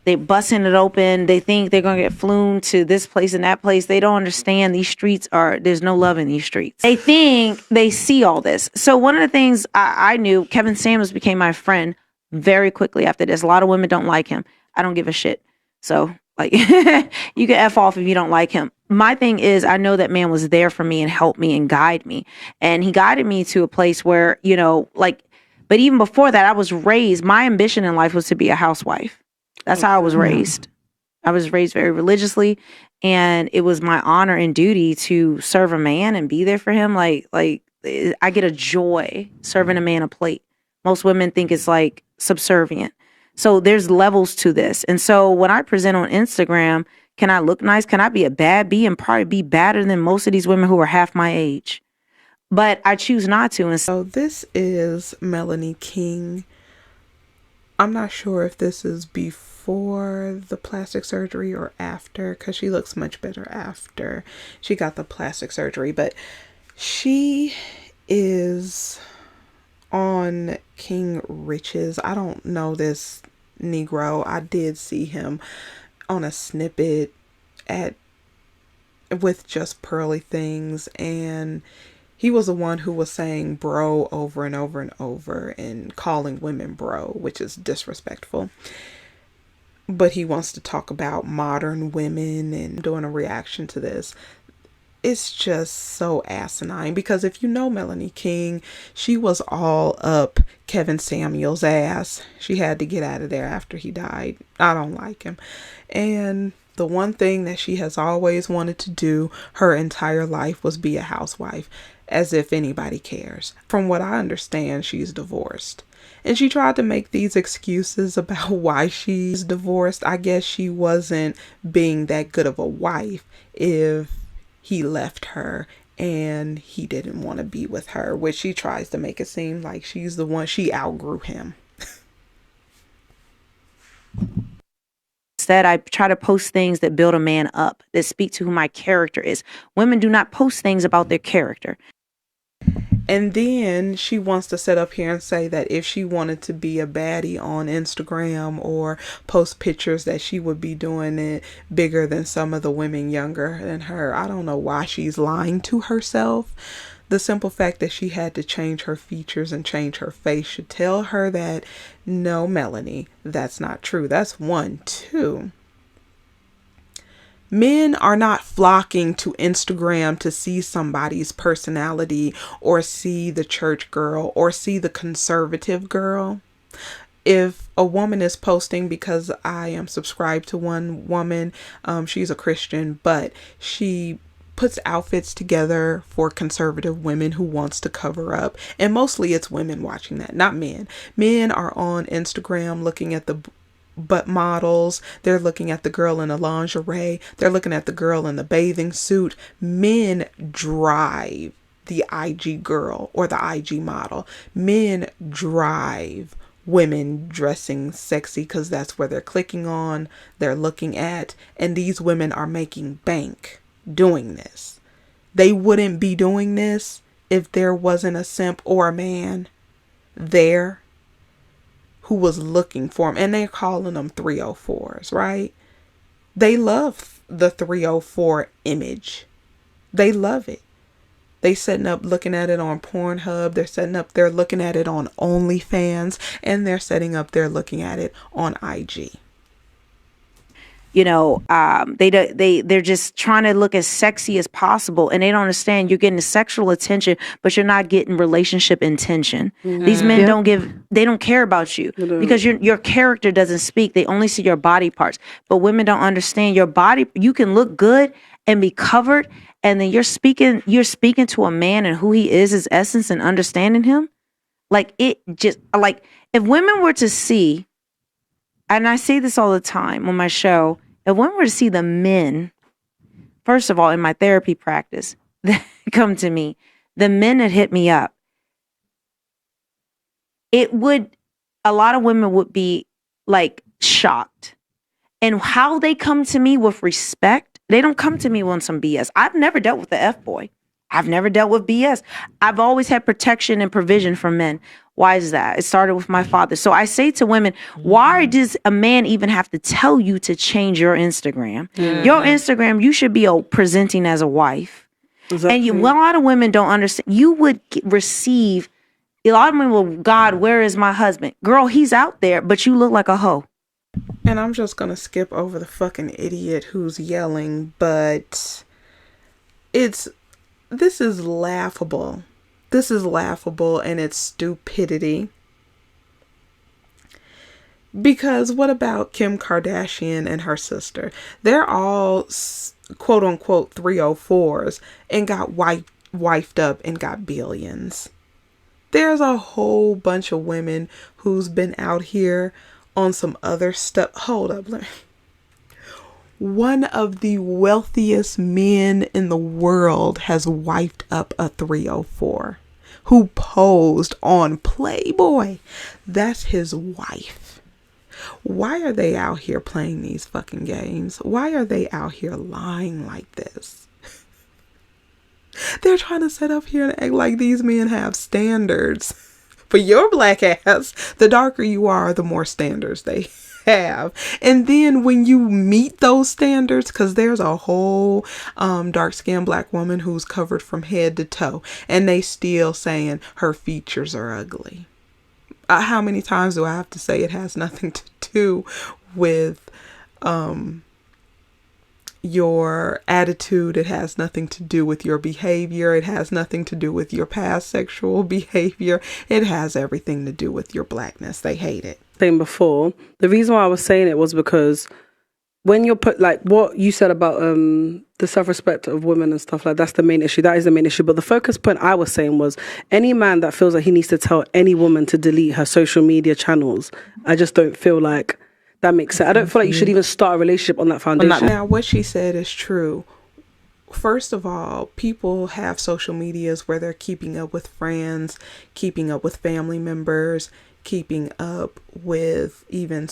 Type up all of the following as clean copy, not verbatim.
They busting it open. They think they're gonna get flown to this place and that place. They don't understand these streets there's no love in these streets. They think they see all this. So one of the things I knew, Kevin Samuels became my friend very quickly after this. A lot of women don't like him. I don't give a shit. So like you can F off if you don't like him. My thing is, I know that man was there for me and helped me and guide me. And he guided me to a place where, but even before that, I was raised, my ambition in life was to be a housewife. That's how I was raised. I was raised very religiously, and it was my honor and duty to serve a man and be there for him. Like I get a joy serving a man a plate. Most women think it's like subservient. So there's levels to this. And so when I present on Instagram, can I look nice? Can I be a bad bee and probably be badder than most of these women who are half my age? But I choose not to. And so this is Melanie King. I'm not sure if this is before the plastic surgery or after, because she looks much better after she got the plastic surgery. But she is on King Riches. I don't know this Negro. I did see him on a snippet with Just Pearly Things, and he was the one who was saying bro over and over and over and calling women bro, which is disrespectful. But he wants to talk about modern women and doing a reaction to this. It's just so asinine, because if you know Melanie King, she was all up Kevin Samuels' ass. She had to get out of there after he died. I don't like him. And the one thing that she has always wanted to do her entire life was be a housewife, as if anybody cares. From what I understand, she's divorced. And she tried to make these excuses about why she's divorced. I guess she wasn't being that good of a wife if he left her and he didn't want to be with her, which she tries to make it seem like she's the one, she outgrew him. Instead, I try to post things that build a man up, that speak to who my character is. Women do not post things about their character. And then she wants to sit up here and say that if she wanted to be a baddie on Instagram or post pictures, that she would be doing it bigger than some of the women younger than her. I don't know why she's lying to herself. The simple fact that she had to change her features and change her face should tell her that, no, Melanie, that's not true. That's one. Two, men are not flocking to Instagram to see somebody's personality or see the church girl or see the conservative girl. If a woman is posting, because I am subscribed to one woman, she's a Christian, but she puts outfits together for conservative women who wants to cover up. And mostly it's women watching that, not men. Men are on Instagram looking at the butt models. They're looking at the girl in the lingerie. They're looking at the girl in the bathing suit. Men drive the IG girl or the IG model. Men drive women dressing sexy because that's where they're clicking on, they're looking at, and these women are making bank doing this. They wouldn't be doing this if there wasn't a simp or a man there who was looking for them. And they're calling them 304s, right? They love the 304 image. They love it. They setting up looking at it on Pornhub. They're setting up there looking at it on OnlyFans. And they're setting up there looking at it on IG. They're just trying to look as sexy as possible, and they don't understand you're getting sexual attention, but you're not getting relationship intention. Mm-hmm. These men they don't care about you because your character doesn't speak. They only see your body parts. But women don't understand your body. You can look good and be covered, and then you're speaking to a man and who he is, his essence, and understanding him. Like if women were to see. And I say this all the time on my show, if women were to see the men, first of all, in my therapy practice, that come to me, the men that hit me up, a lot of women would be like shocked. And how they come to me with respect, they don't come to me on some BS. I've never dealt with the F-boy. I've never dealt with BS. I've always had protection and provision from men. Why is that? It started with my father. So I say to women, why does a man even have to tell you to change your Instagram? Your Instagram, you should be presenting as a wife. Exactly. And a lot of women don't understand. You would receive, a lot of women will, God, where is my husband? Girl, he's out there, but you look like a hoe. And I'm just going to skip over the fucking idiot who's yelling, but this is laughable. This is laughable, and it's stupidity. Because what about Kim Kardashian and her sister? They're all quote unquote 304s and got wifed up and got billions. There's a whole bunch of women who's been out here on some other stuff. Hold up. One of the wealthiest men in the world has wifed up a 304 who posed on Playboy. That's his wife. Why are they out here playing these fucking games? Why are they out here lying like this? They're trying to sit up here and act like these men have standards. For your black ass, the darker you are, the more standards they have. And then when you meet those standards, because there's a whole dark-skinned black woman who's covered from head to toe, and they still saying her features are ugly. How many times do I have to say it has nothing to do with your attitude? It has nothing to do with your behavior. It has nothing to do with your past sexual behavior. It has everything to do with your blackness. They hate it. Thing before, the reason why I was saying it was because when you're put, like what you said about the self-respect of women and stuff, like that's the main issue. That is the main issue. But the focus point I was saying was any man that feels like he needs to tell any woman to delete her social media channels, I just don't feel like that makes sense. I don't feel like you should even start a relationship on that foundation. Now, what she said is true. First of all, people have social medias where they're keeping up with friends, keeping up with family members, keeping up with even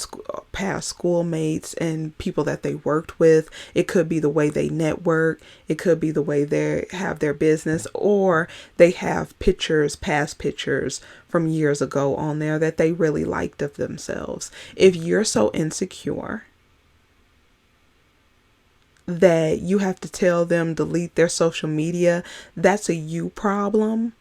past schoolmates and people that they worked with. It could be the way they network. It could be the way they have their business, or they have pictures, past pictures from years ago on there that they really liked of themselves. If you're so insecure that you have to tell them delete their social media, that's a you problem.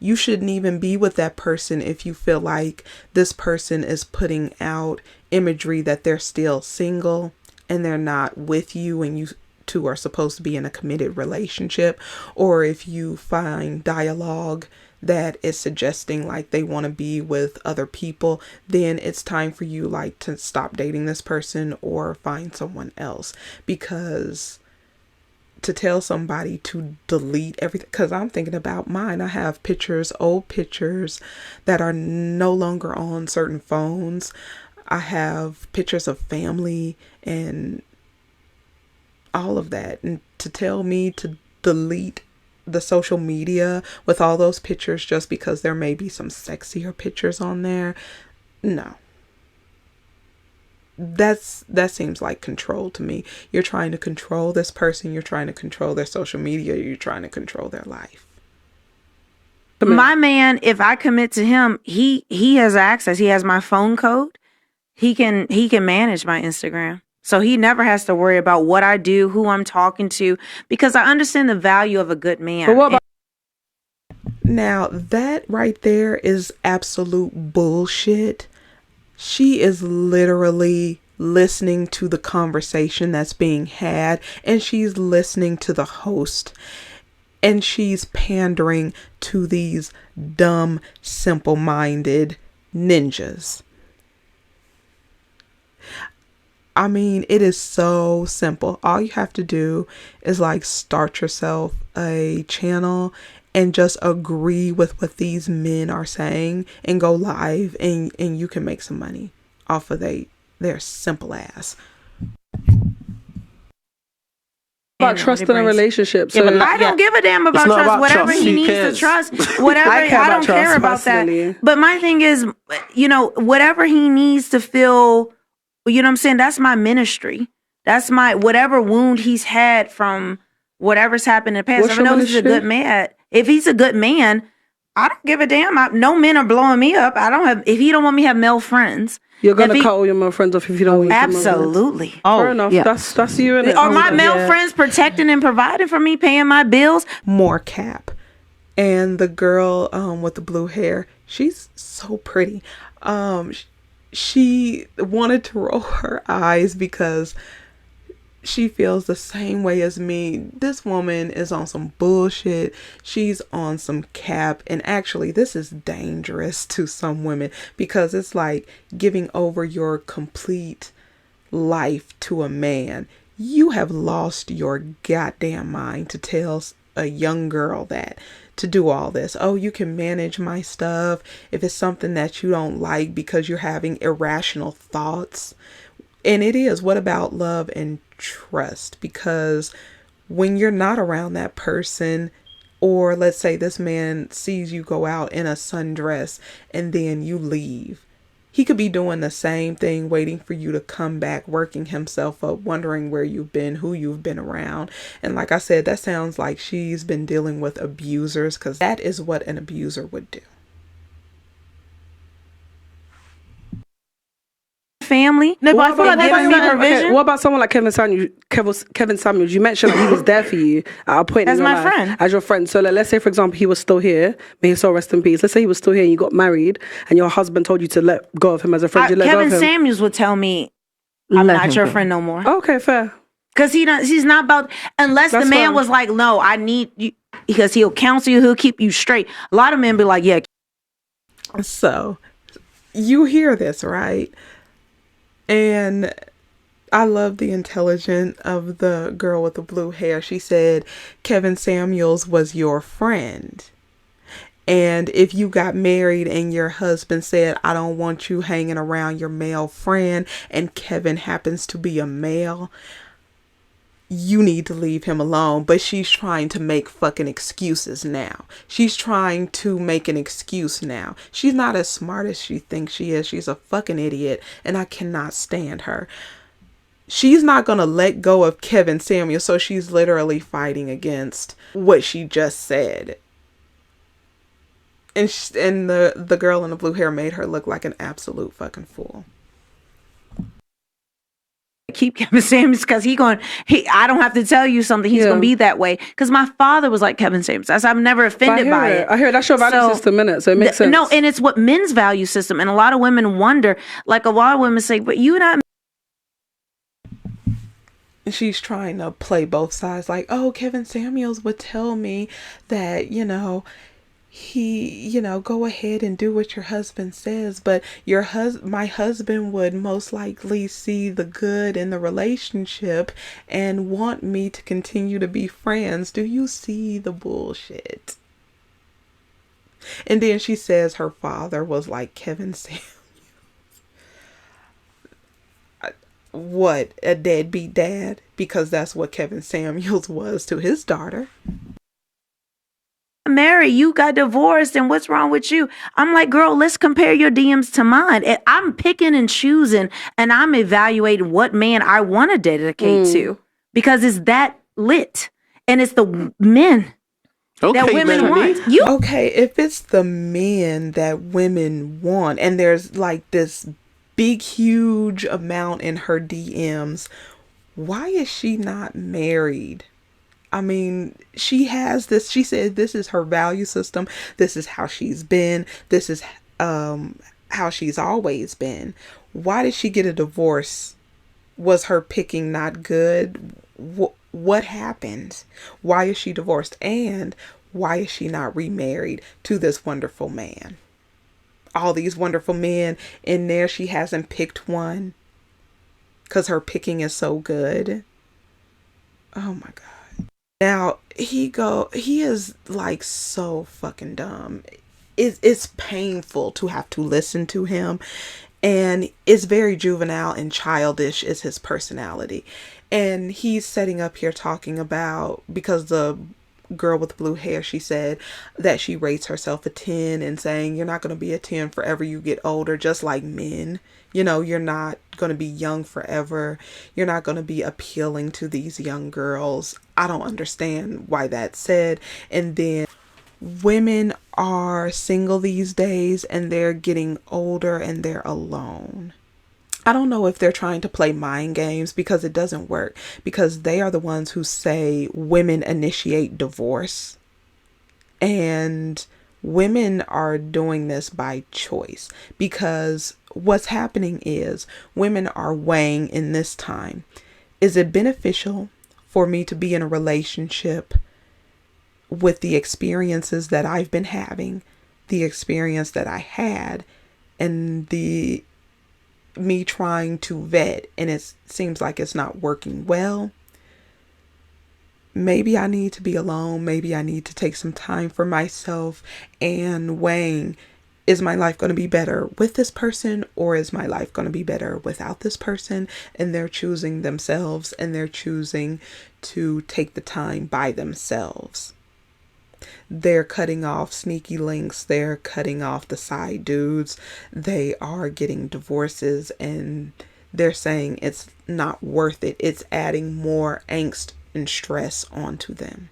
You shouldn't even be with that person if you feel like this person is putting out imagery that they're still single and they're not with you and you two are supposed to be in a committed relationship, or if you find dialogue that is suggesting like they want to be with other people, then it's time for you like to stop dating this person or find someone else. Because to tell somebody to delete everything, because I'm thinking about mine. I have pictures, old pictures that are no longer on certain phones. I have pictures of family and all of that. And to tell me to delete the social media with all those pictures just because there may be some sexier pictures on there, no. That seems like control to me. You're trying to control this person. You're trying to control their social media. You're trying to control their life. My man, if I commit to him, he has access. He has my phone code. He can manage my Instagram. So he never has to worry about what I do, who I'm talking to, because I understand the value of a good man. But what about now, that right there is absolute bullshit. She is literally listening to the conversation that's being had, and she's listening to the host, and she's pandering to these dumb, simple-minded ninjas. I mean, it is so simple. All you have to do is like start yourself a channel and just agree with what these men are saying and go live, and you can make some money off of their simple ass. about trust in a relationship? So I don't give a damn about not trust. about Whatever trust. he Who needs cares? to trust, whatever I don't care about personally. that. But my thing is, whatever he needs to feel, you know what I'm saying? That's my ministry. That's my whatever wound he's had from whatever's happened in the past. What's If I your know he's a good ministry? man, if he's a good man, I don't give a damn. No men are blowing me up. I don't have, if he don't want me to have male friends. You're gonna if he- cut all your male friends off if you don't want your male friends. Absolutely. Fair enough. yeah. That's you, innit? Are my male Yeah. friends protecting and providing for me, paying my bills? More cap. And the girl with the blue hair, she's so pretty. She wanted to roll her eyes because she feels the same way as me. This woman is on some bullshit. She's on some cap. And actually, this is dangerous to some women because it's like giving over your complete life to a man. You have lost your goddamn mind to tell a young girl that, to do all this. Oh, you can manage my stuff if it's something that you don't like because you're having irrational thoughts. And it is. What about love and trust? Because when you're not around that person, or let's say this man sees you go out in a sundress and then you leave, he could be doing the same thing, waiting for you to come back, working himself up, wondering where you've been, who you've been around. And like I said, that sounds like she's been dealing with abusers, because that is what an abuser would do. Family. No, I feel like they're giving me provision. Okay, what about someone like Kevin Samuels? Kevin Samuels, you mentioned that he was there for you at a point As in your my life, friend. as your friend. So let's say, for example, he was still here. May his soul rest in peace. Let's say he was still here and you got married and your husband told you to let go of him as a friend. You let go Kevin of him. Samuels would tell me, I'm not your friend no more. Okay, fair. Because he's not about, unless That's the man fine. was like, no, I need you, because he'll counsel you, he'll keep you straight. A lot of men be like, yeah. So you hear this, right? And I love the intelligence of the girl with the blue hair. She said Kevin Samuels was your friend. And if you got married and your husband said, I don't want you hanging around your male friend, and Kevin happens to be a male, you need to leave him alone. But she's trying to make fucking excuses now. She's trying to make an excuse now. She's not as smart as she thinks she is. She's a fucking idiot, and I cannot stand her. She's not going to let go of Kevin Samuel, so she's literally fighting against what she just said. And the girl in the blue hair made her look like an absolute fucking fool. Keep Kevin Samuels, because I don't have to tell you something. He's going to be that way. Because my father was like Kevin Samuels. I'm never offended by it. I hear it. That's your value system, innit? So it makes sense. No, and it's what men's value system. And a lot of women wonder, like a lot of women say, but you and I. She's trying to play both sides. Like, oh, Kevin Samuels would tell me that, he, go ahead and do what your husband says, but my husband would most likely see the good in the relationship and want me to continue to be friends. Do you see the bullshit? And then she says her father was like Kevin Samuels. What, a deadbeat dad? Because that's what Kevin Samuels was to his daughter. Mary, you got divorced, and what's wrong with you? I'm like, girl, let's compare your DMs to mine. And I'm picking and choosing, and I'm evaluating what man I want to dedicate to, because it's that lit, and it's the men that women want. Okay, if it's the men that women want, and there's like this big, huge amount in her DMs, why is she not married? I mean, she has this, she said this is her value system. This is how she's been. This is how she's always been. Why did she get a divorce? Was her picking not good? What happened? Why is she divorced? And why is she not remarried to this wonderful man? All these wonderful men in there, she hasn't picked one because her picking is so good. Oh my God. Now, he is like so fucking dumb. It's painful to have to listen to him. And it's very juvenile and childish is his personality. And he's setting up here talking about, because the girl with blue hair, she said that she rates herself a 10 and saying you're not going to be a 10 forever. You get older, just like men. You know, you're not going to be young forever. You're not going to be appealing to these young girls. I don't understand why that's said. And then women are single these days and they're getting older and they're alone. I don't know if they're trying to play mind games, because it doesn't work, because they are the ones who say women initiate divorce, and women are doing this by choice, because what's happening is women are weighing in this time. Is it beneficial for me to be in a relationship with the experiences that I've been having, the experience that I had, and me trying to vet, and it seems like it's not working well? Maybe I need to be alone. Maybe I need to take some time for myself, and weighing, is my life going to be better with this person, or is my life going to be better without this person? And they're choosing themselves, and they're choosing to take the time by themselves. They're cutting off sneaky links. They're cutting off the side dudes. They are getting divorces, and they're saying it's not worth it. It's adding more angst and stress onto them.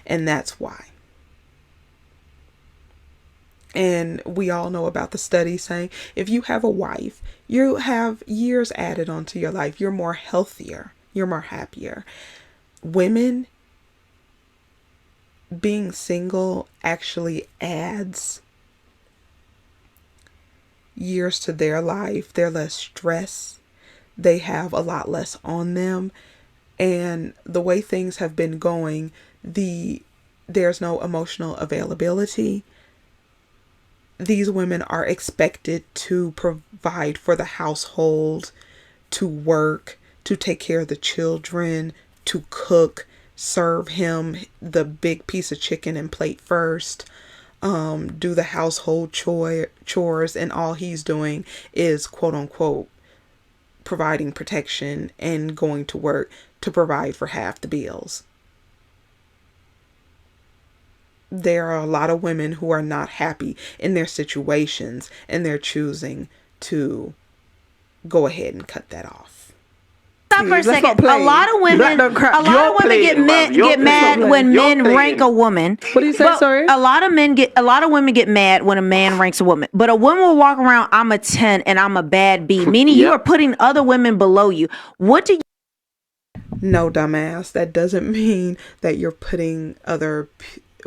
And that's why. And we all know about the study saying if you have a wife, you have years added onto your life. You're more healthier. You're more happier. Women, being single actually adds years to their life. They're less stressed. They have a lot less on them. And the way things have been going, there's no emotional availability. These women are expected to provide for the household, to work, to take care of the children, to cook, serve him the big piece of chicken and plate first, do the household chores, and all he's doing is, quote unquote, providing protection and going to work to provide for half the bills. There are a lot of women who are not happy in their situations, and they're choosing to go ahead and cut that off. Stop for a second. A lot of women get mad when men rank a woman. What do you say? Sorry. A lot of women get mad when a man ranks a woman. But a woman will walk around, I'm a 10 and I'm a bad B, meaning you are putting other women below you. What do you? No, dumbass. That doesn't mean that you're putting other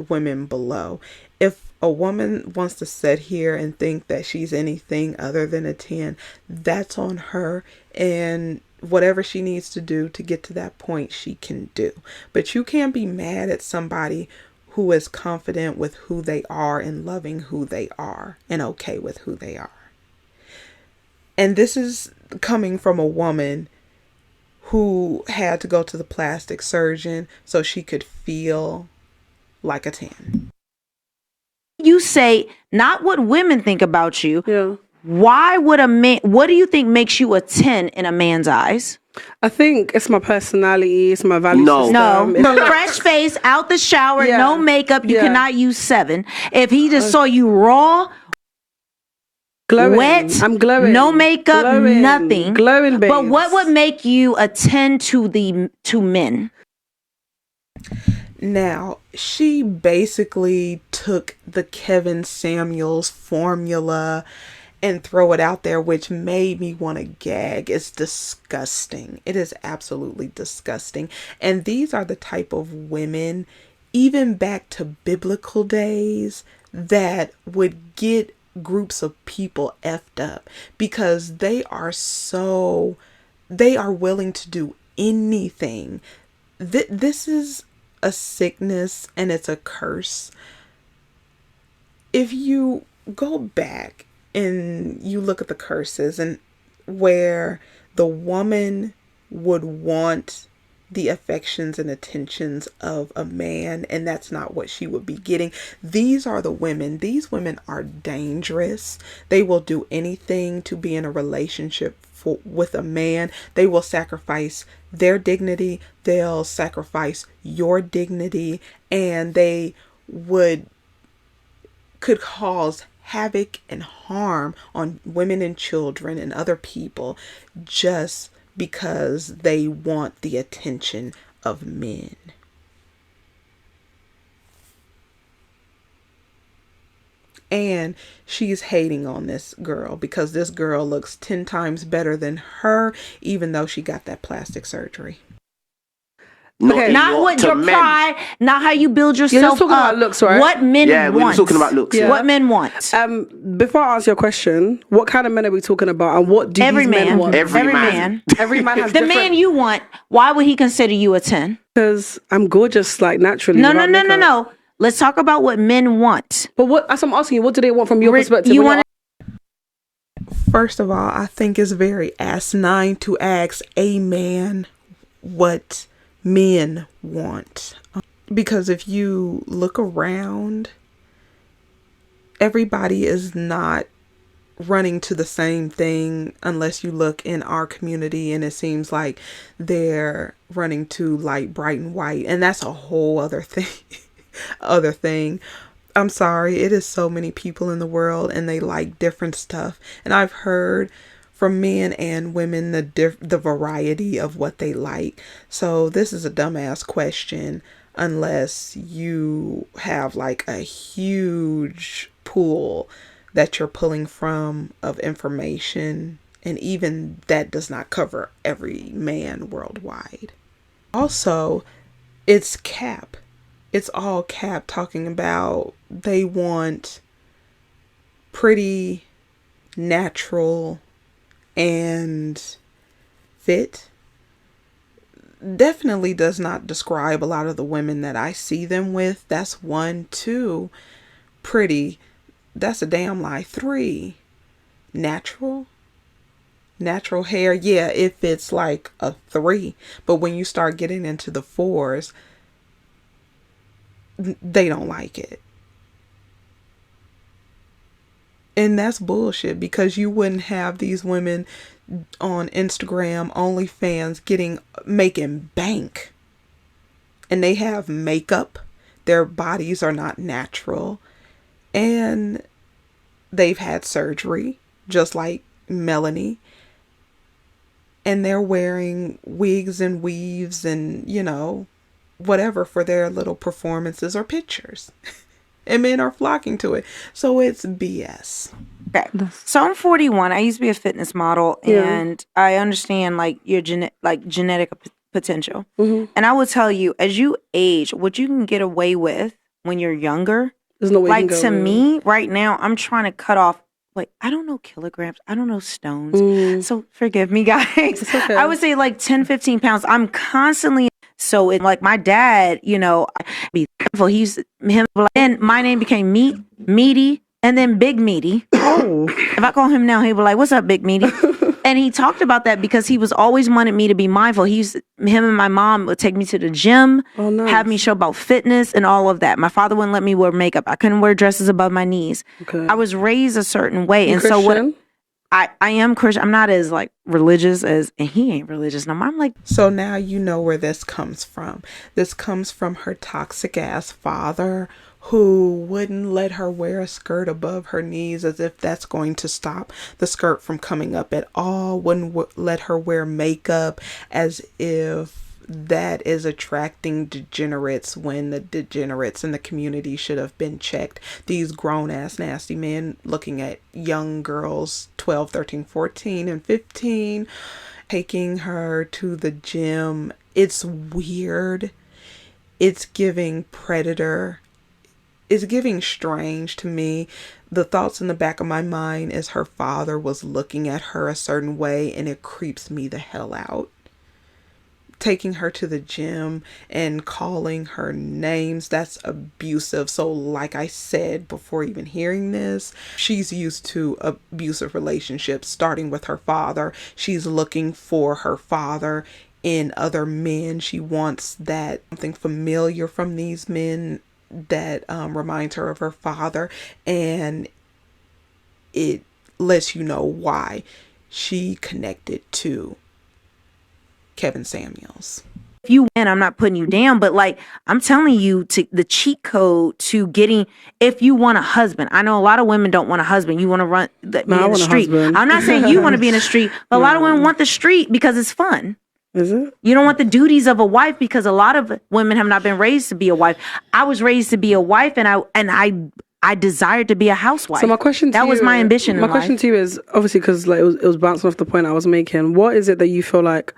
women below. If a woman wants to sit here and think that she's anything other than a 10, that's on her, and whatever she needs to do to get to that point, she can do. But you can't be mad at somebody who is confident with who they are and loving who they are and okay with who they are. And this is coming from a woman who had to go to the plastic surgeon so she could feel like a 10. You say not what women think about you. Yeah. Why would a man, what do you think makes you a 10 in a man's eyes? I think it's my personality, it's my value system. No. Fresh face, out the shower, no makeup. You cannot use 7. If he just saw you raw, glowing. Wet, I'm glowing. No makeup, glowing. Nothing. Glowing, babes. But what would make you a 10 to men? Now, she basically took the Kevin Samuels formula and throw it out there, which made me want to gag. It's disgusting. It is absolutely disgusting. And these are the type of women, even back to biblical days, that would get groups of people effed up because they are willing to do anything. This is a sickness and it's a curse. If you go back and you look at the curses and where the woman would want the affections and attentions of a man, and that's not what she would be getting. These are the women. These women are dangerous. They will do anything to be in a relationship with a man, they will sacrifice their dignity, they'll sacrifice your dignity, and they could cause havoc and harm on women and children and other people just because they want the attention of men. And she's hating on this girl because this girl looks 10 times better than her, even though she got that plastic surgery. Not what your pride, not how you build yourself talking up. about looks, right? What men want. We were talking about looks. Yeah. What men want. Before I answer your question, what kind of men are we talking about, and what do Every these men man want? Every man. Every man has the different... man you want. Why would he consider you a 10? Because I'm gorgeous, like, naturally. No. Let's talk about what men want. But what? As I'm asking you, what do they want from your perspective? First of all, I think it's very asinine to ask a man what men want. Because if you look around, everybody is not running to the same thing unless you look in our community, and it seems like they're running to light, bright, and white. And that's a whole other thing. I'm sorry, it is so many people in the world and they like different stuff. And I've heard from men and women the variety of what they like. So this is a dumbass question unless you have like a huge pool that you're pulling from of information. And even that does not cover every man worldwide. Also, it's cap. It's all cap talking about they want pretty, natural, and fit. Definitely does not describe a lot of the women that I see them with. That's 1. 2, pretty. That's a damn lie. 3, natural hair. Yeah, if it's like a 3. But when you start getting into the 4s, they don't like it. And that's bullshit, because you wouldn't have these women on Instagram, OnlyFans, making bank. And they have makeup. Their bodies are not natural. And they've had surgery, just like Melanie. And they're wearing wigs and weaves and, whatever for their little performances or pictures. And men are flocking to it. So it's BS. Okay. So I'm 41. I used to be a fitness model, and I understand like your genetic potential. Mm-hmm. And I will tell you, as you age, what you can get away with when you're younger. There's no way like to me right now, I'm trying to cut off. Like, I don't know kilograms. I don't know stones. So forgive me, guys. It's okay. I would say like 10, 15 pounds. I'm constantly. So it like my dad, be careful. And my name became Meaty, and then Big Meaty. Oh. If I call him now, he'll be like, "What's up, Big Meaty?" And he talked about that because he was always wanted me to be mindful. Him and my mom would take me to the gym, have me show about fitness and all of that. My father wouldn't let me wear makeup. I couldn't wear dresses above my knees. Okay. I was raised a certain way. And Christian? So what I am Christian. I'm not as like religious and he ain't religious. No, I'm like. So now you know where this comes from. This comes from her toxic ass father, who wouldn't let her wear a skirt above her knees as if that's going to stop the skirt from coming up at all. Wouldn't let her wear makeup as if that is attracting degenerates when the degenerates in the community should have been checked. These grown ass nasty men looking at young girls 12, 13, 14 and 15, taking her to the gym. It's weird. It's giving predator. It's giving strange to me. The thoughts in the back of my mind is her father was looking at her a certain way, and it creeps me the hell out. Taking her to the gym and calling her names, that's abusive. So like I said before even hearing this, she's used to abusive relationships, starting with her father. She's looking for her father in other men. She wants that something familiar from these men that reminds her of her father, and it lets you know why she connected to Kevin Samuels. If you win, I'm not putting you down, but like I'm telling you, to the cheat code to getting, if you want a husband. I know a lot of women don't want a husband. You want to be in the street. I'm not saying you want to be in the street, but a lot of women want the street because it's fun. Is it? You don't want the duties of a wife, because a lot of women have not been raised to be a wife. I was raised to be a wife, and I desired to be a housewife. So my question to that you, was my ambition. My question to you is, obviously, because like it was bouncing off the point I was making. What is it that you feel like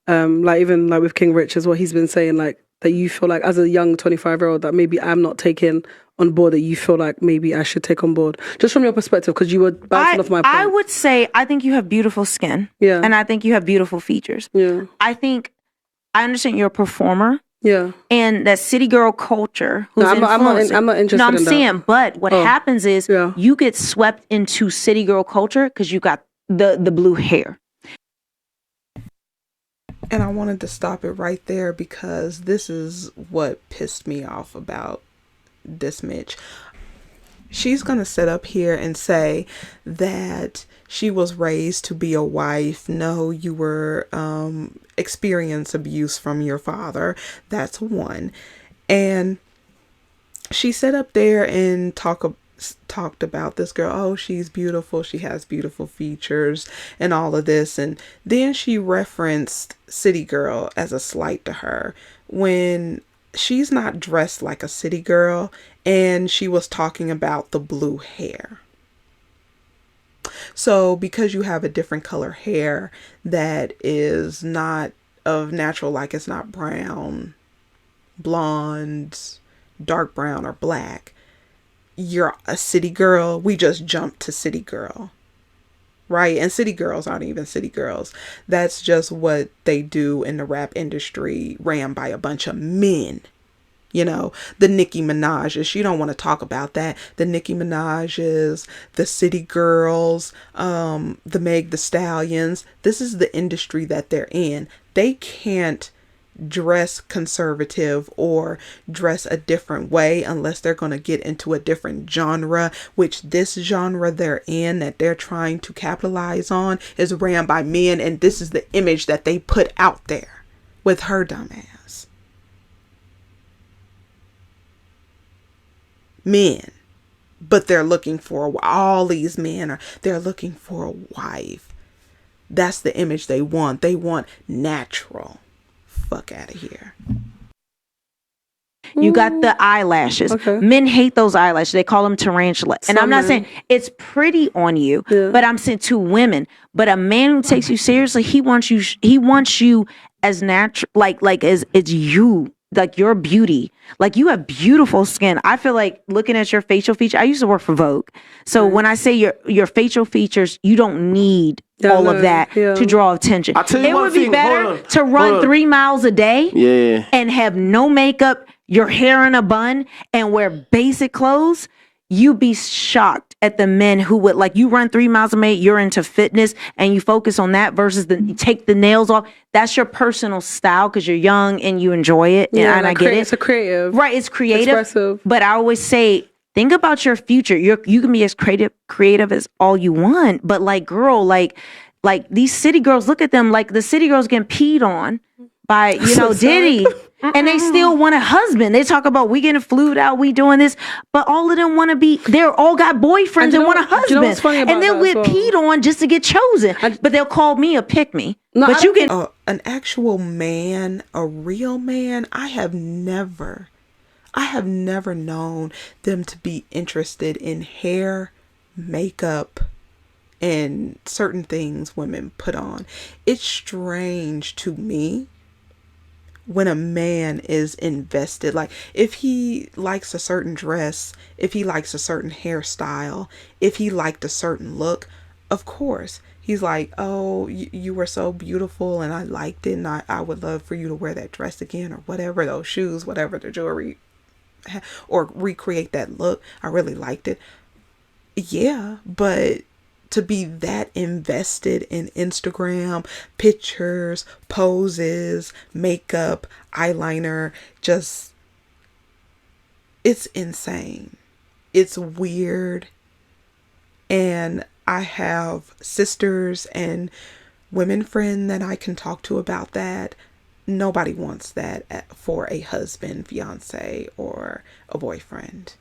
even like with King Rich, is what he's been saying, like that you feel like as a young 25-year-old that maybe I'm not taking on board, that you feel like maybe I should take on board, just from your perspective, because you were bouncing off my point. I would say I think you have beautiful skin. Yeah. And I think you have beautiful features. Yeah. I understand you're a performer. Yeah. And that city girl culture. Who's I'm not interested No, I'm in saying, that. but what happens is you get swept into city girl culture because you got the blue hair. And I wanted to stop it right there, because this is what pissed me off about this Mitch. She's going to sit up here and say that she was raised to be a wife. No, you were experience abuse from your father. That's one. And she sat up there and talked about this girl. Oh, she's beautiful. She has beautiful features and all of this. And then she referenced city girl as a slight to her, when she's not dressed like a city girl. And she was talking about the blue hair. So because you have a different color hair that is not of natural, like it's not brown, blonde, dark brown, or black, you're a city girl. We just jumped to city girl, right? And city girls aren't even city girls. That's just what they do in the rap industry, ran by a bunch of men. You know, the Nicki Minaj's. You don't want to talk about that. The Nicki Minaj's, the city girls, the Meg the Stallions. This is the industry that they're in. They can't dress conservative or dress a different way unless they're going to get into a different genre, which this genre they're in, that they're trying to capitalize on, is ran by men. And this is the image that they put out there with her dumbass. Men. But they're looking for, all these men they're looking for a wife. That's the image they want. They want natural. Fuck out of here. You got the eyelashes. Okay. Men hate those eyelashes. They call them tarantula. And I'm not saying it's pretty on you, but I'm saying to women. But a man who takes you seriously, he wants you as natural, like as it's you. Like your beauty, like you have beautiful skin. I feel like looking at your facial feature. I used to work for Vogue, so when I say your facial features, you don't need all of that to draw attention. It would be better to run 3 miles a day, and have no makeup, your hair in a bun, and wear basic clothes. You'd be shocked at the men who would, like, you run 3 miles a day, you're into fitness and you focus on that versus you take the nails off. That's your personal style because you're young and you enjoy it. And I get it. It's a creative. Right. It's creative. Expressive. But I always say, think about your future. You can be as creative as all you want. But like, girl, like these city girls, look at them. Like the city girls getting peed on by, Diddy. And they still want a husband. They talk about we getting flued out, we doing this, but all of them want to be. They're all got boyfriends and want a husband. What's funny about and they'll get peed on just to get chosen. But they'll call me a pick me. No, but you can an actual man, a real man. I have never known them to be interested in hair, makeup, and certain things women put on. It's strange to me when a man is invested, like if he likes a certain dress, if he likes a certain hairstyle, if he liked a certain look, of course he's like, oh, you were so beautiful and I liked it, and I would love for you to wear that dress again, or whatever, those shoes, whatever, the jewelry, or recreate that look. I really liked it. Yeah, but to be that invested in Instagram pictures, poses, makeup, eyeliner, it's insane. It's weird. And I have sisters and women friend that I can talk to about that. Nobody wants that for a husband, fiance, or a boyfriend.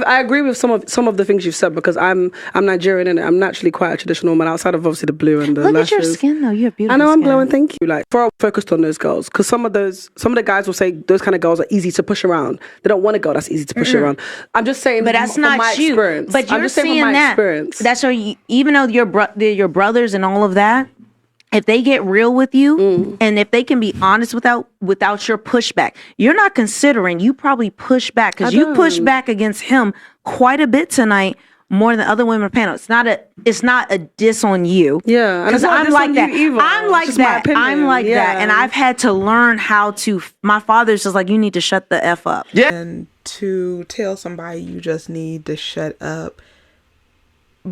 I agree with some of the things you've said, because I'm Nigerian and I'm naturally quite a traditional woman, outside of obviously the blue and the Look lashes. at your skin though. You have beautiful I know, I'm skin. glowing. Thank you. Like, for focused on those girls, because some of the guys will say those kind of girls are easy to push around. They don't want a girl that's easy to push around. I'm just saying, But that's not my you. experience. But you're I'm just saying seeing from my that. experience. That's why even though they're your brothers and all of that, if they get real with you and if they can be honest without your pushback, you're not considering you probably push back, because you push back against him quite a bit tonight, more than other women on the panel. It's not a diss on you. Yeah, because I'm like that. I'm like that. I'm like that, and Yeah. I've had to learn how to. My father's just like, you need to shut the F up. Yeah. And to tell somebody you just need to shut up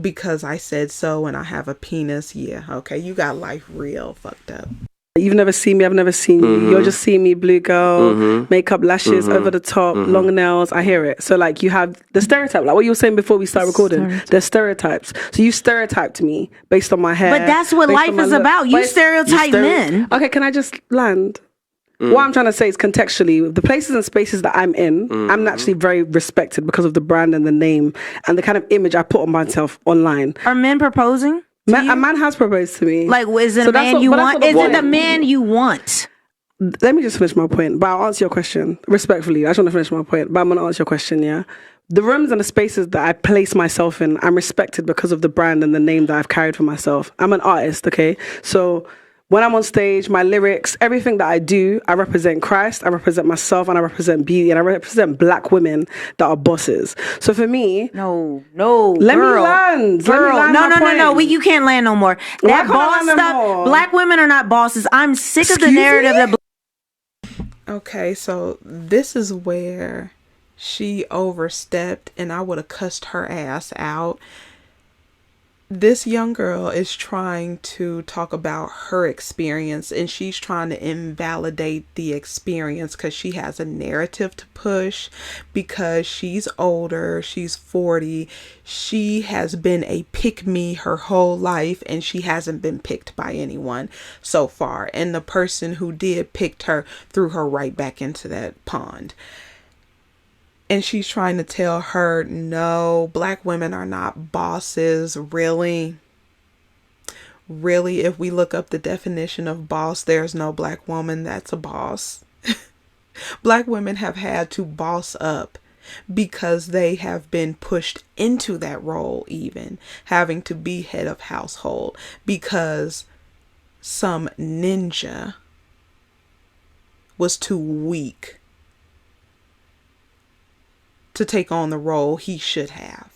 because I said so and I have a penis, yeah, okay, you got life real fucked up. You've never seen me, I've never seen you. You're just seeing me, blue girl, makeup, lashes, over the top, long nails. I hear it. So like, you have the stereotype, like what you were saying before we start recording. There's stereotypes. So you stereotyped me based on my hair. But that's what based life on my is look. about. You stereotype men. Okay, can I just land? What I'm trying to say is, contextually, the places and spaces that I'm in, I'm naturally very respected because of the brand and the name and the kind of image I put on myself online. Are men proposing? A man has proposed to me. Like, is it a man you want? Is it the man you want? Let me just finish my point, but I'll answer your question respectfully. I just want to finish my point, but I'm going to answer your question, yeah? The rooms and the spaces that I place myself in, I'm respected because of the brand and the name that I've carried for myself. I'm an artist, okay? So when I'm on stage, my lyrics, everything that I do, I represent Christ, I represent myself, and I represent beauty, and I represent black women that are bosses. So for me... No, Let me land. Girl, no. You can't land no more. That boss stuff, black women are not bosses. I'm sick of the narrative that... Okay, so this is where she overstepped and I would have cussed her ass out. This young girl is trying to talk about her experience and she's trying to invalidate the experience because she has a narrative to push, because she's older, she's 40, she has been a pick-me her whole life and she hasn't been picked by anyone so far, and the person who did picked her threw her right back into that pond. And she's trying to tell her, no, black women are not bosses. Really? Really? If we look up the definition of boss, there's no black woman that's a boss. Black women have had to boss up because they have been pushed into that role, even having to be head of household because some ninja was too weak to take on the role he should have.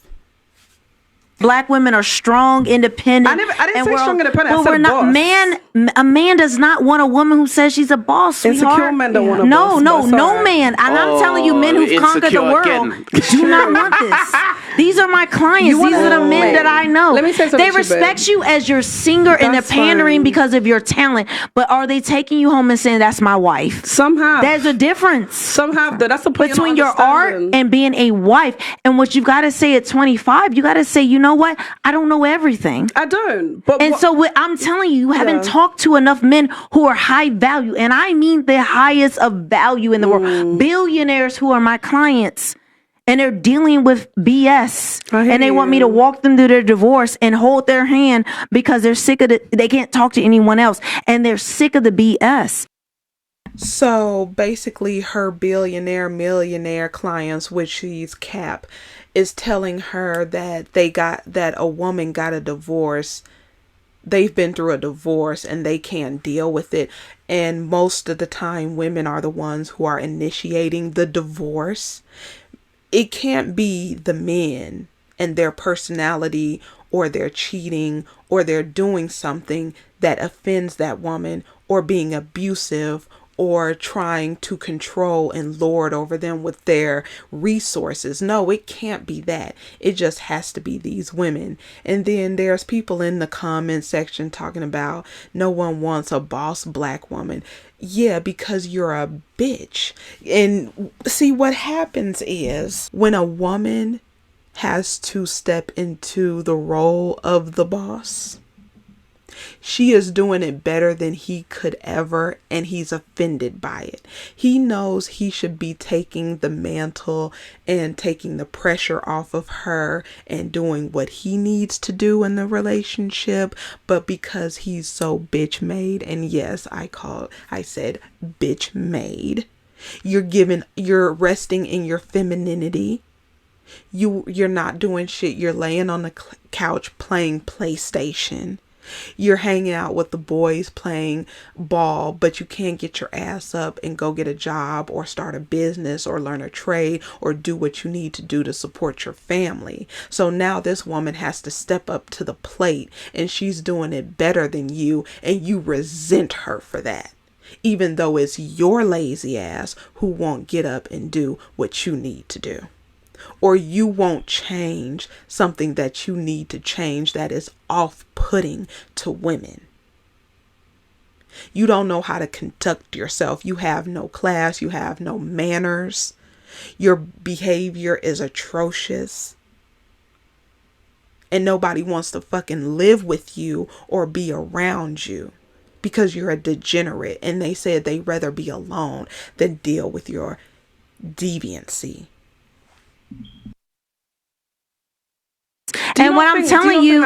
Black women are strong, independent. I didn't say strong, independent. I said we're not. boss. A man does not want a woman who says she's a boss. Insecure men don't want a boss. boss. No man. And I'm telling you, men who've conquered the world do not want this. These are my clients. These are the men that I know. Let me say something. They respect you as your singer and they're pandering because of your talent. But are they taking you home and saying that's my wife? Some have. There's a difference. Some have. That's the point between your art and being a wife. And what you've got to say at 25, you got to say, you know what? I don't know everything. I don't. But I'm telling you, you haven't talked to enough men who are high value. And I mean the highest of value in the world. Billionaires who are my clients. And they're dealing with BS. And they want me to walk them through their divorce and hold their hand because they're sick of it. They can't talk to anyone else. And they're sick of the BS. So basically her millionaire clients, which she's Cap, is telling her that a woman got a divorce. They've been through a divorce and they can't deal with it. And most of the time women are the ones who are initiating the divorce. It can't be the men and their personality or their cheating or they're doing something that offends that woman or being abusive or trying to control and lord over them with their resources. No, it can't be that. It just has to be these women. And then there's people in the comment section talking about no one wants a boss black woman. Yeah, because you're a bitch. And see, what happens is when a woman has to step into the role of the boss. She is doing it better than he could ever, and he's offended by it. He knows he should be taking the mantle and taking the pressure off of her and doing what he needs to do in the relationship, but because he's so bitch made, and yes, I said bitch made. You're resting in your femininity. You're not doing shit. You're laying on the couch playing PlayStation. You're hanging out with the boys playing ball, but you can't get your ass up and go get a job or start a business or learn a trade or do what you need to do to support your family. So now this woman has to step up to the plate, and she's doing it better than you, and you resent her for that, even though it's your lazy ass who won't get up and do what you need to do. Or you won't change something that you need to change that is off-putting to women. You don't know how to conduct yourself. You have no class. You have no manners. Your behavior is atrocious. And nobody wants to fucking live with you or be around you because you're a degenerate. And they said they'd rather be alone than deal with your deviancy. And what I'm telling you,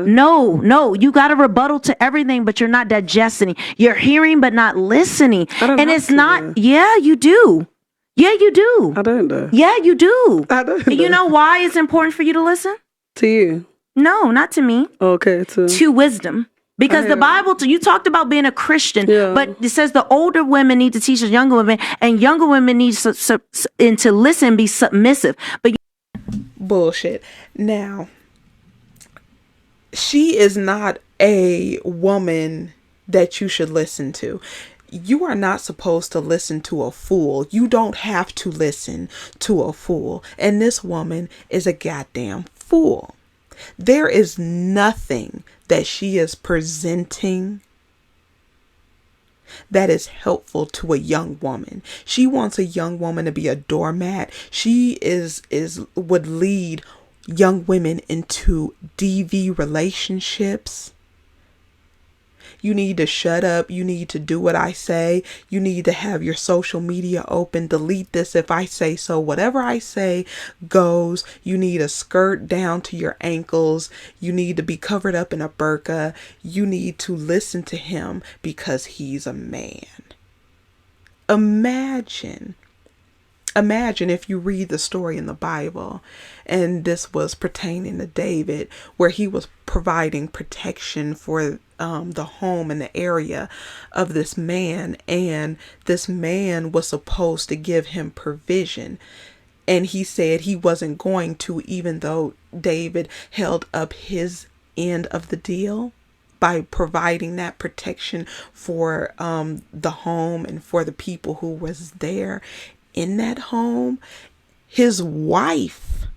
no, you got a rebuttal to everything, but you're not digesting. You're hearing, but not listening. And it's not, yeah, you do. Yeah, you do. I don't though. Yeah, you do. I don't. You know why it's important for you to listen? To you? No, not to me. Okay, to wisdom. Because the Bible, you talked about being a Christian, but it says the older women need to teach the younger women, and younger women need to listen, be submissive. But bullshit. Now, she is not a woman that you should listen to. You are not supposed to listen to a fool. You don't have to listen to a fool. And this woman is a goddamn fool. There is nothing that she is presenting that is helpful to a young woman. She wants a young woman to be a doormat. She would lead young women into DV relationships. You need to shut up. You need to do what I say. You need to have your social media open. Delete this if I say so. Whatever I say goes. You need a skirt down to your ankles. You need to be covered up in a burqa. You need to listen to him because he's a man. Imagine if you read the story in the Bible, and this was pertaining to David, where he was providing protection for the home and the area of this man, and this man was supposed to give him provision, and he said he wasn't going to, even though David held up his end of the deal by providing that protection for the home and for the people who was there in that home. His wife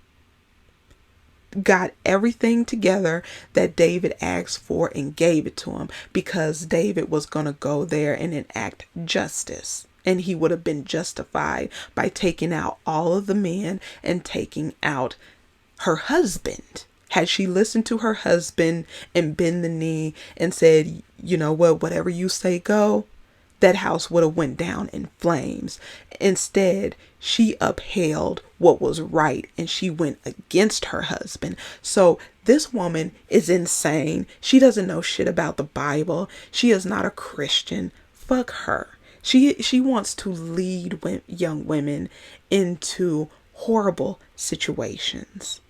got everything together that David asked for and gave it to him, because David was going to go there and enact justice, and he would have been justified by taking out all of the men and taking out her husband. Had she listened to her husband and bent the knee and said, you know what, whatever you say go, that house would have went down in flames. Instead, she upheld what was right, and she went against her husband. So this woman is insane. She doesn't know shit about the Bible. She is not a Christian. Fuck her. She wants to lead young women into horrible situations.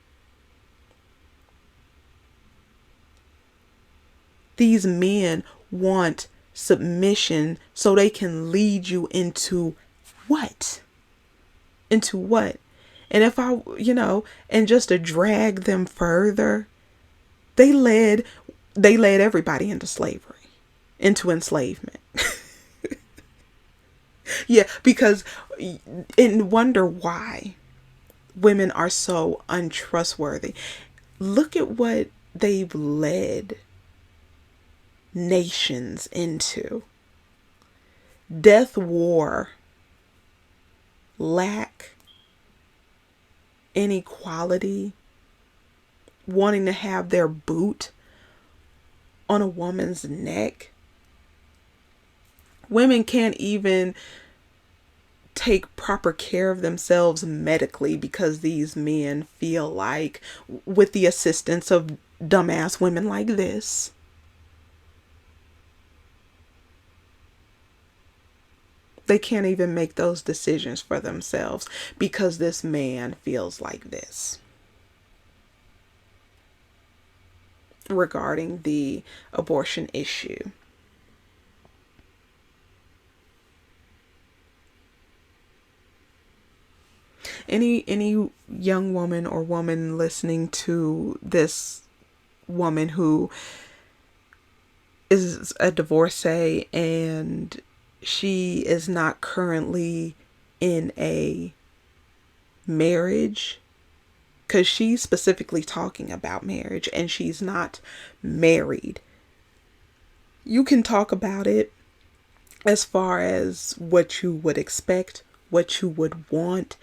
These men want submission so they can lead you into what? Into what? And if I, and just to drag them further, they led everybody into slavery, into enslavement. Yeah, because, and wonder why women are so untrustworthy. Look at what they've led nations into: death, war, lack, inequality, wanting to have their boot on a woman's neck. Women can't even take proper care of themselves medically because these men feel like, with the assistance of dumbass women like this, they can't even make those decisions for themselves because this man feels like this regarding the abortion issue. Any young woman or woman listening to this woman who is a divorcee and she is not currently in a marriage, because she's specifically talking about marriage and she's not married, you can talk about it as far as what you would expect, what you would want,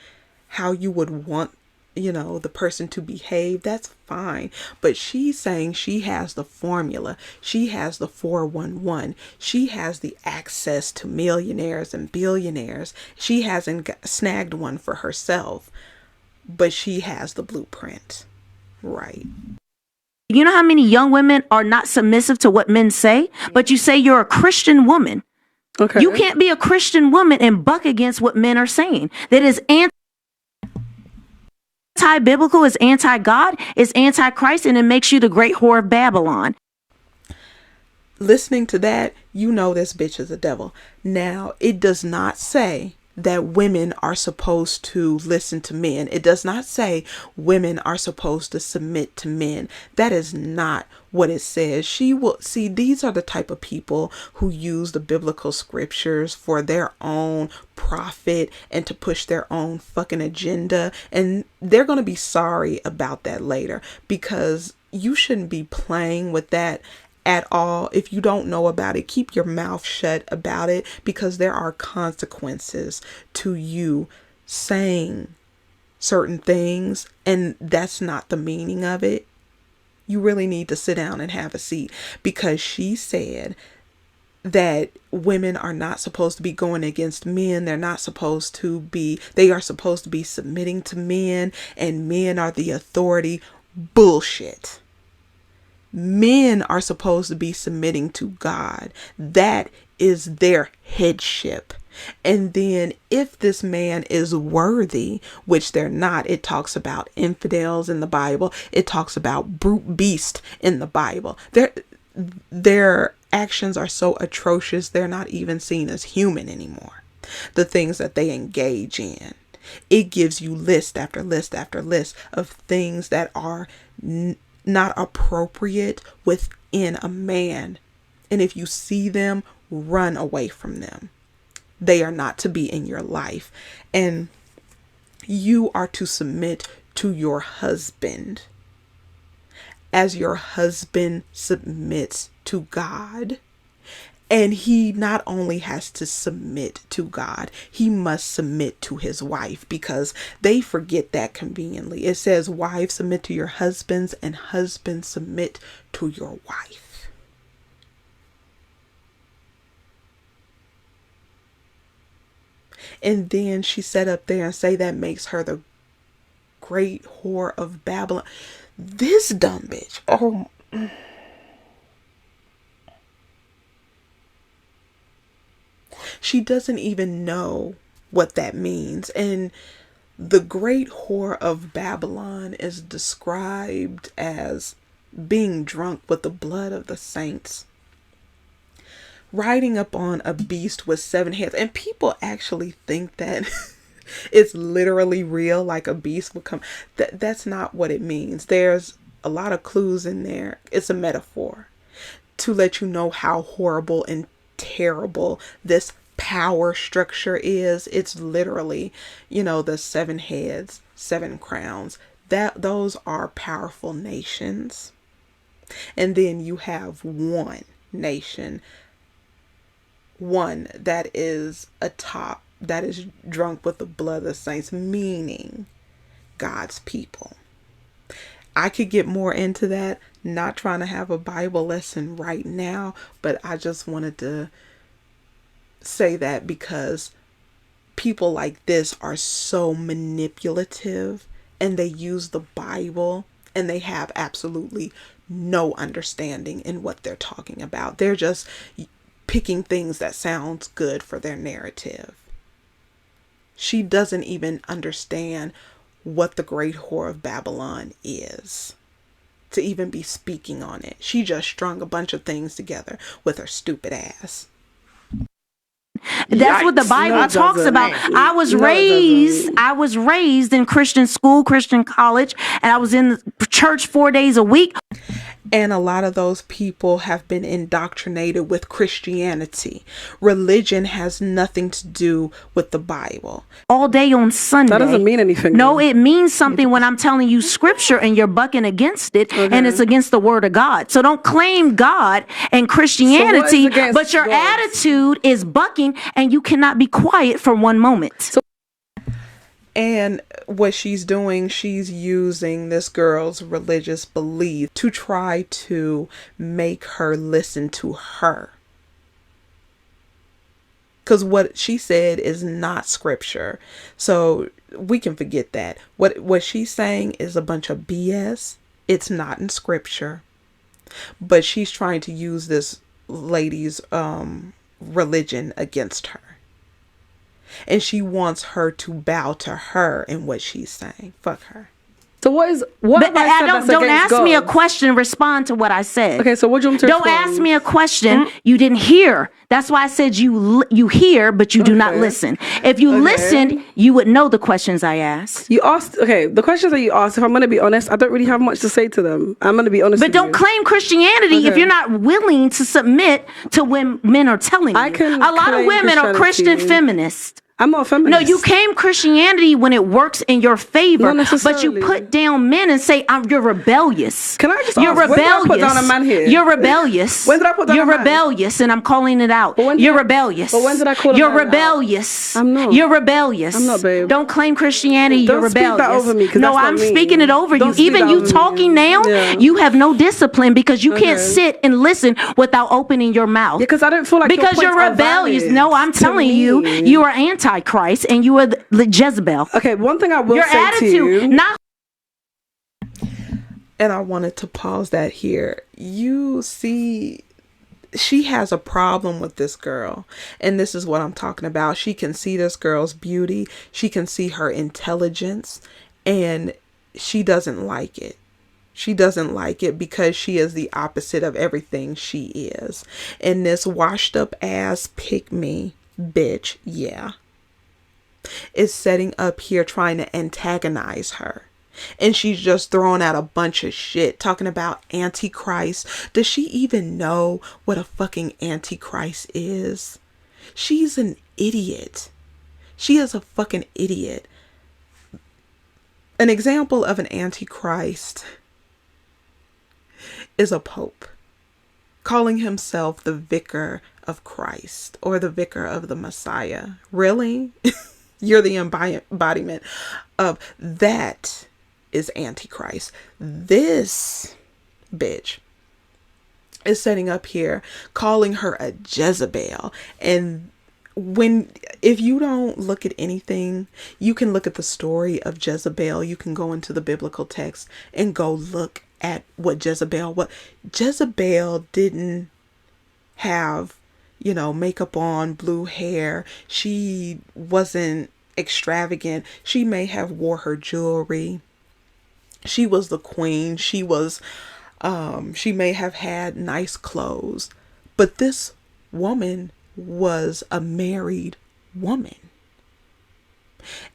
how you would want, the person to behave. That's fine. But she's saying she has the formula. She has the 411. She has the access to millionaires and billionaires. She hasn't snagged one for herself, but she has the blueprint. Right. You know how many young women are not submissive to what men say, but you say you're a Christian woman. Okay. You can't be a Christian woman and buck against what men are saying. That is anti-biblical, is anti-God, is anti-Christ, and it makes you the great whore of Babylon. Listening to that, this bitch is a devil. Now, it does not say that women are supposed to listen to men. It does not say women are supposed to submit to men. That is not what it says. These are the type of people who use the biblical scriptures for their own profit and to push their own fucking agenda. And they're going to be sorry about that later, because you shouldn't be playing with that at all. If you don't know about it, keep your mouth shut about it, because there are consequences to you saying certain things, and that's not the meaning of it. You really need to sit down and have a seat, because she said that women are not supposed to be going against men. They are supposed to be submitting to men, and men are the authority. Bullshit. Men are supposed to be submitting to God. That is their headship. And then if this man is worthy, which they're not, it talks about infidels in the Bible. It talks about brute beast in the Bible. Their actions are so atrocious, they're not even seen as human anymore. The things that they engage in. It gives you list after list after list of things that are not appropriate within a man. And if you see them, run away from them. They are not to be in your life. And you are to submit to your husband as your husband submits to God. And he not only has to submit to God, he must submit to his wife, because they forget that conveniently. It says, wives, submit to your husbands, and husbands, submit to your wife. And then she sat up there and say that makes her the great whore of Babylon. This dumb bitch. Oh, she doesn't even know what that means. And the great whore of Babylon is described as being drunk with the blood of the saints, riding up on a beast with 7 heads. And people actually think that it's literally real, like a beast will come. That's not what it means. There's a lot of clues in there. It's a metaphor to let you know how horrible and terrible this power structure is. It's literally, the 7 heads, 7 crowns. Those are powerful nations. And then you have one nation, one that is atop, that is drunk with the blood of the saints, meaning God's people. I could get more into that, not trying to have a Bible lesson right now, but I just wanted to say that because people like this are so manipulative, and they use the Bible and they have absolutely no understanding in what they're talking about. They're just picking things that sounds good for their narrative. She doesn't even understand what the great whore of Babylon is to even be speaking on it. She just strung a bunch of things together with her stupid ass. That's what the Bible talks about. I was raised in Christian school, Christian college, and I was in the church 4 days a week. And a lot of those people have been indoctrinated with Christianity. Religion has nothing to do with the Bible. All day on Sunday. That doesn't mean anything. No, it means something when I'm telling you scripture and you're bucking against it, and it's against the word of God. So don't claim God and Christianity, but your attitude is bucking, and you cannot be quiet for one moment. And what she's doing, she's using this girl's religious belief to try to make her listen to her. Because what she said is not scripture. So we can forget that. What she's saying is a bunch of BS. It's not in scripture. But she's trying to use this lady's religion against her. And she wants her to bow to her in what she's saying. Fuck her. So what don't ask me a question, respond to what I said. Okay, so what do you want to Don't respond? ask me a question you didn't hear. That's why I said you hear, but you do not listen. If you listened, you would know the questions I asked. You asked, the questions that you asked, if I'm going to be honest, I don't really have much to say to them. I'm going to be honest But don't claim Christianity if you're not willing to submit to when men are telling you. A lot of women are Christian feminists. I'm not a feminist. No, you claim Christianity when it works in your favor, but you put down men and say, you're rebellious. Can I just you're ask, rebellious. when did I put down a man here? You're rebellious. When did I put down you're a man? rebellious, and I'm calling it out. You're rebellious. But when did I call You're a man rebellious. out? I'm not. You're rebellious. I'm not, babe. Don't claim Christianity. Don't you're rebellious. speak that over me, 'cause no, that's not I'm me. speaking it over Don't you. Even you talking now, Yeah. you have no discipline because you can't sit and listen without opening your mouth. Yeah, because I don't feel like because you're rebellious. No, I'm telling you, you are Antichrist and you are the Jezebel. Okay, one thing I will your say attitude, to you. not. And I wanted to pause that here. You see, she has a problem with this girl. And this is what I'm talking about. She can see this girl's beauty. She can see her intelligence. And she doesn't like it. She doesn't like it because she is the opposite of everything she is. And this washed up ass pick me bitch, is setting up here trying to antagonize her. And she's just throwing out a bunch of shit talking about Antichrist. Does she even know what a fucking Antichrist is? She's an idiot. She is a fucking idiot. An example of an Antichrist is a pope calling himself the vicar of Christ or the vicar of the Messiah. Really? You're the embodiment of that is Antichrist. This bitch is setting up here calling her a Jezebel. And if you don't look at anything, you can look at the story of Jezebel. You can go into the biblical text and go look at what Jezebel didn't have, makeup on, blue hair. She wasn't extravagant. She may have wore her jewelry. She was the queen. She may have had nice clothes. But this woman was a married woman.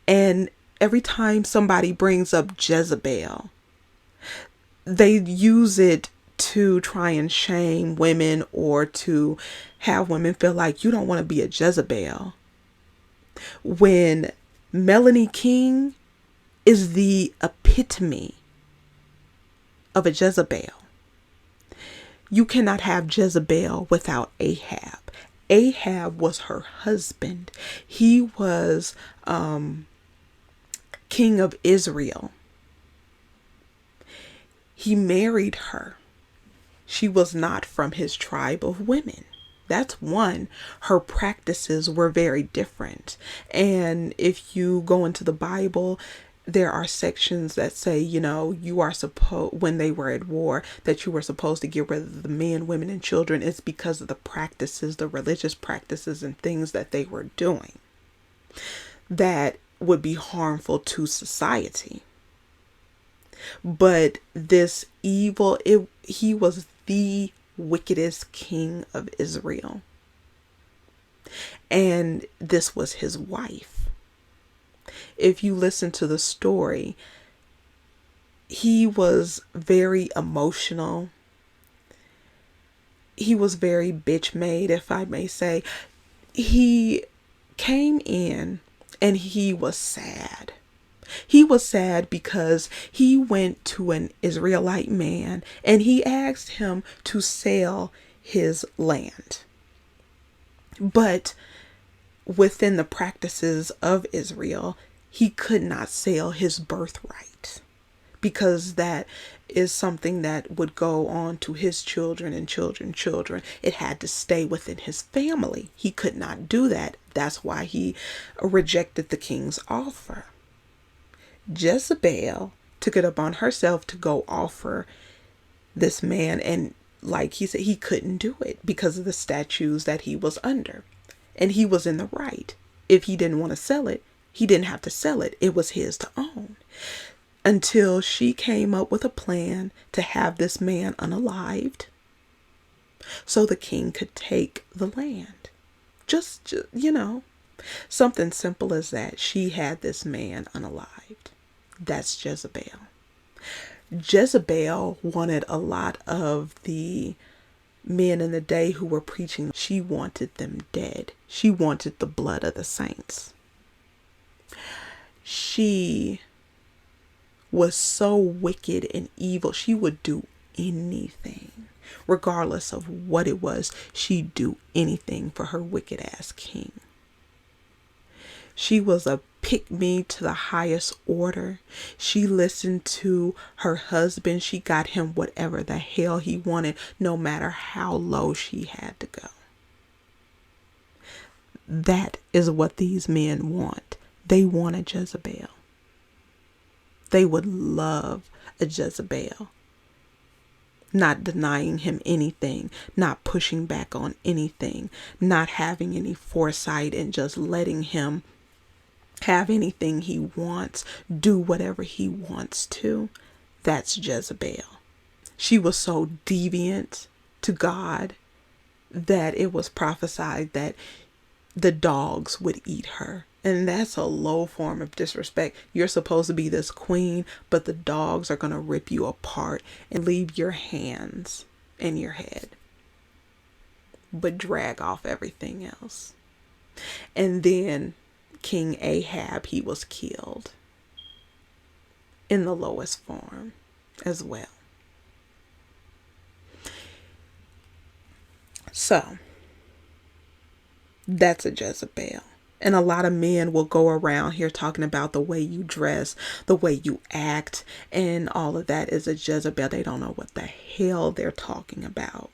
And every time somebody brings up Jezebel, they use it to try and shame women or to have women feel like you don't want to be a Jezebel. When Melanie King is the epitome of a Jezebel. You cannot have Jezebel without Ahab. Ahab was her husband. He was king of Israel. He married her. She was not from his tribe of women. That's one. Her practices were very different. And if you go into the Bible, there are sections that say, you are supposed, when they were at war, that you were supposed to get rid of the men, women, and children. It's because of the practices, the religious practices and things that they were doing that would be harmful to society. But this evil, he was the wickedest king of Israel. And this was his wife. If you listen to the story, he was very emotional. He was very bitch made, if I may say. He came in and he was sad. He was sad because he went to an Israelite man and he asked him to sell his land. But within the practices of Israel, he could not sell his birthright because that is something that would go on to his children and children. It had to stay within his family. He could not do that. That's why he rejected the king's offer. Jezebel took it upon herself to go offer this man, and like he said, he couldn't do it because of the statues that he was under. And he was in the right. If he didn't want to sell it, he didn't have to sell it. It was his to own. Until she came up with a plan to have this man unalived so the king could take the land. Just something simple as that. She had this man unalived. That's Jezebel. Jezebel wanted a lot of the men in the day who were preaching. She wanted them dead. She wanted the blood of the saints. She was so wicked and evil. She would do anything, regardless of what it was. She'd do anything for her wicked ass king. She was a pick-me to the highest order. She listened to her husband. She got him whatever the hell he wanted, no matter how low she had to go. That is what these men want. They want a Jezebel. They would love a Jezebel. Not denying him anything, not pushing back on anything, not having any foresight and just letting him have anything he wants, do whatever he wants to. That's Jezebel. She was so deviant to God that it was prophesied that the dogs would eat her. And that's a low form of disrespect. You're supposed to be this queen, but the dogs are going to rip you apart and leave your hands and your head, but drag off everything else. And then King Ahab, he was killed in the lowest form as well. So that's a Jezebel. And a lot of men will go around here talking about the way you dress, the way you act, and all of that is a Jezebel. They don't know what the hell they're talking about.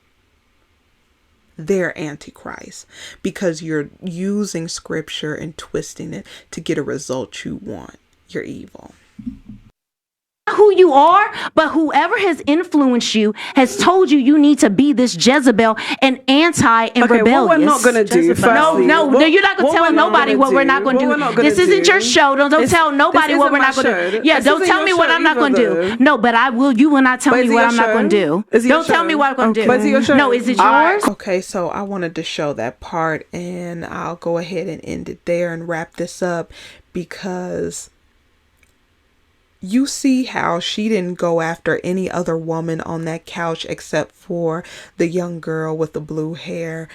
They're Antichrist because you're using scripture and twisting it to get a result you want. You're evil. Who you are, but whoever has influenced you has told you need to be this Jezebel and anti and rebellious. What we're not going to do, firstly, no, you're not going to tell nobody what we're not going to do. This isn't your show. Don't tell nobody what we're not going to do. Yeah, don't tell me what I'm not going to do. No, but I will. You will not tell me what I'm not going to do. Don't tell me what I'm going to do. But is it your show? No, is it yours? Okay, so I wanted to show that part, and I'll go ahead and end it there and wrap this up because you see how she didn't go after any other woman on that couch except for the young girl with the blue hair.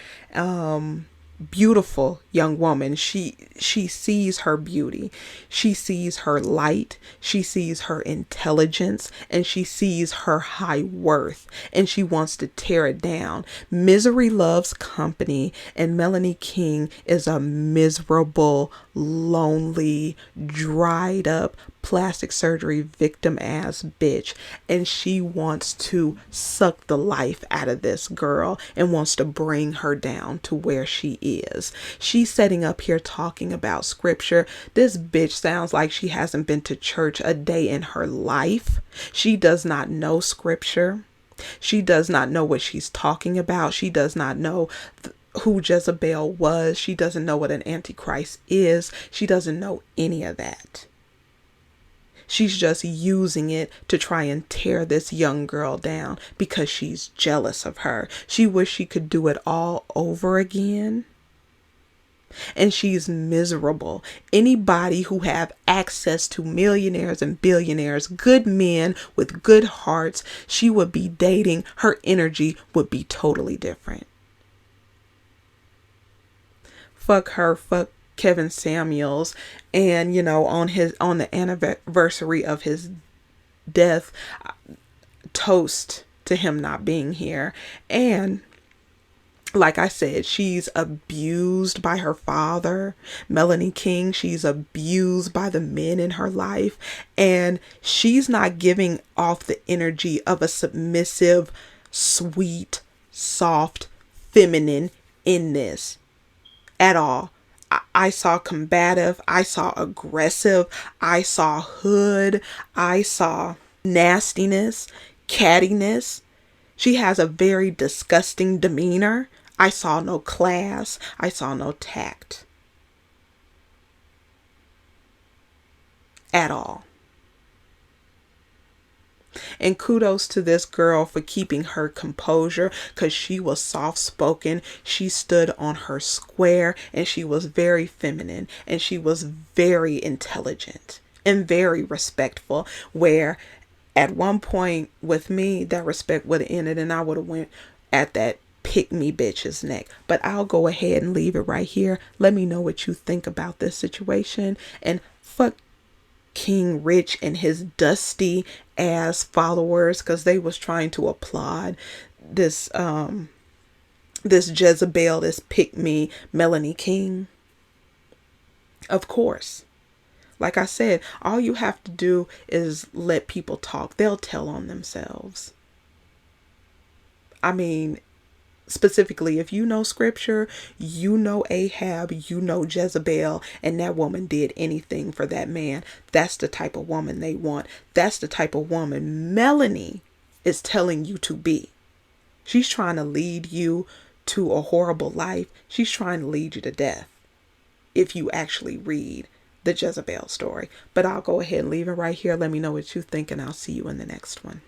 Beautiful young woman. She sees her beauty. She sees her light. She sees her intelligence, and she sees her high worth, and she wants to tear it down. Misery loves company, and Melanie King is a miserable, lonely, dried up, plastic surgery victim ass bitch, and she wants to suck the life out of this girl and wants to bring her down to where she is. She's sitting up here talking about scripture. This bitch sounds like she hasn't been to church a day in her life. She does not know scripture. She does not know what she's talking about. She does not know who Jezebel was. She doesn't know what an antichrist is. She doesn't know any of that. She's just using it to try and tear this young girl down because she's jealous of her. She wishes she could do it all over again. And she's miserable. Anybody who have access to millionaires and billionaires, good men with good hearts, she would be dating. Her energy would be totally different. Fuck her, fuck Kevin Samuels, and on the anniversary of his death, toast to him not being here. And like I said, she's abused by her father, Melanie King. She's abused by the men in her life, and she's not giving off the energy of a submissive, sweet, soft, feminine in this at all. I saw combative, I saw aggressive, I saw hood, I saw nastiness, cattiness. She has a very disgusting demeanor. I saw no class, I saw no tact at all. And kudos to this girl for keeping her composure, because she was soft-spoken. She stood on her square, and she was very feminine, and she was very intelligent and very respectful, where at one point with me, that respect would have ended and I would have went at that pick me bitch's neck. But I'll go ahead and leave it right here. Let me know what you think about this situation, and fuck King Rich and his dusty ass followers, because they was trying to applaud this Jezebel, this pick me Melanie King. Of course, like I said, all you have to do is let people talk. They'll tell on themselves. I mean, specifically, if you know scripture, you know Ahab, you know Jezebel, and that woman did anything for that man. That's the type of woman they want. That's the type of woman Melanie is telling you to be. She's trying to lead you to a horrible life. She's trying to lead you to death if you actually read the Jezebel story. But I'll go ahead and leave it right here. Let me know what you think, and I'll see you in the next one.